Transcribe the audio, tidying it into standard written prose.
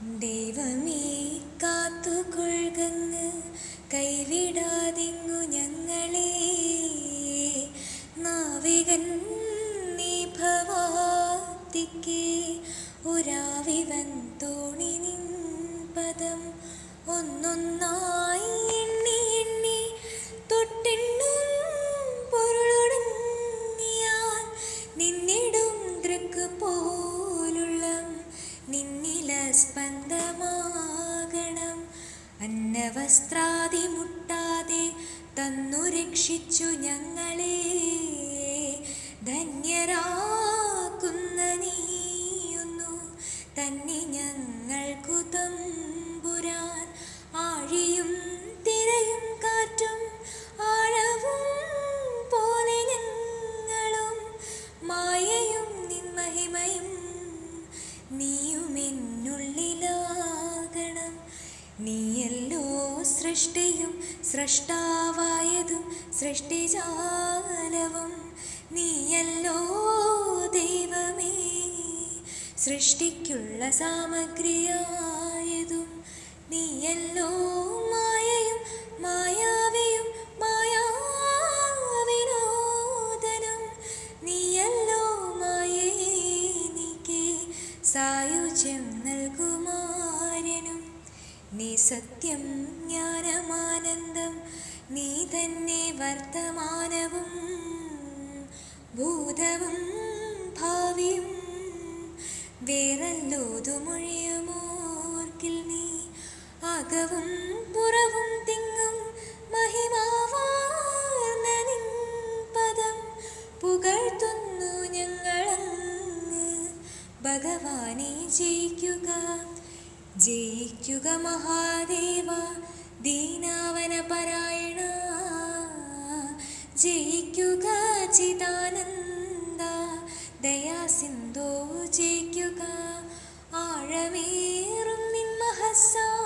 ദൈവമേ കാത്തുകൊള്ളുകങ്ങ്, കൈവിടാതിങ്ങു ഞങ്ങളെ. നാവികൻ നീ ഭവാത്തിക്ക്, ഉരാവിവൻ തോണി നിൻ പദം. ഒന്നൊന്നായി എണ്ണി എണ്ണി തൊട്ടെണ്ണും പൊരുളൊടുങ്ങിയാൽ, നിന്നിടും ദൃക്ക് പോലുള്ള നിന്നില സ്പന്ദമാകണം. അന്നവസ്ത്രാദി മുട്ടാതെ തന്നു രക്ഷിച്ചു ഞങ്ങളെ. ധന്യരാക്കുന്ന നീയൊന്നു തന്നെ ഞങ്ങൾക്കു തമ്പുരാൻ. ആഴിയും തിരയും കാറ്റും ആഴവും പോലെ ഞങ്ങളും, മായയും നിൻ മഹിമയും നീയുമെന്നുള്ളിലാകണം. നീയല്ലോ സൃഷ്ടിയും സൃഷ്ടാവായതും സൃഷ്ടിജാലവും. നീയല്ലോ ദൈവമേ സൃഷ്ടിക്കുള്ള സാമഗ്രിയായതും. നീയല്ലോ മായയും മായാവിയും മായാവിനോദനും. നീയല്ലോ മായേ സായുജ്യം നൽകുമാര്യനും. നീ സത്യം ജ്ഞാനമാനന്ദം, നീ തന്നെ വർത്തമാനവും ഭൂതവും ഭാവിയും. വേറല്ലോതുമൊഴിയുമോർക്കിൽ നീ അകവും പുറവും തിങ്ങും മഹിമാവാർന്ന നിൻ പദം. പുകഴ്ത്തുന്നു ഞങ്ങളങ്ങ് ഭഗവാനെ. ജയിക്കുക ജയിക്കുക മഹാദേവ, ദീനാവന പരായണ. ജയിക്കുക ചിദാനന്ദ, ദയാസിന്ധോ. ജയിക്കുക ആഴമേറും നിൻ മഹസ്സാ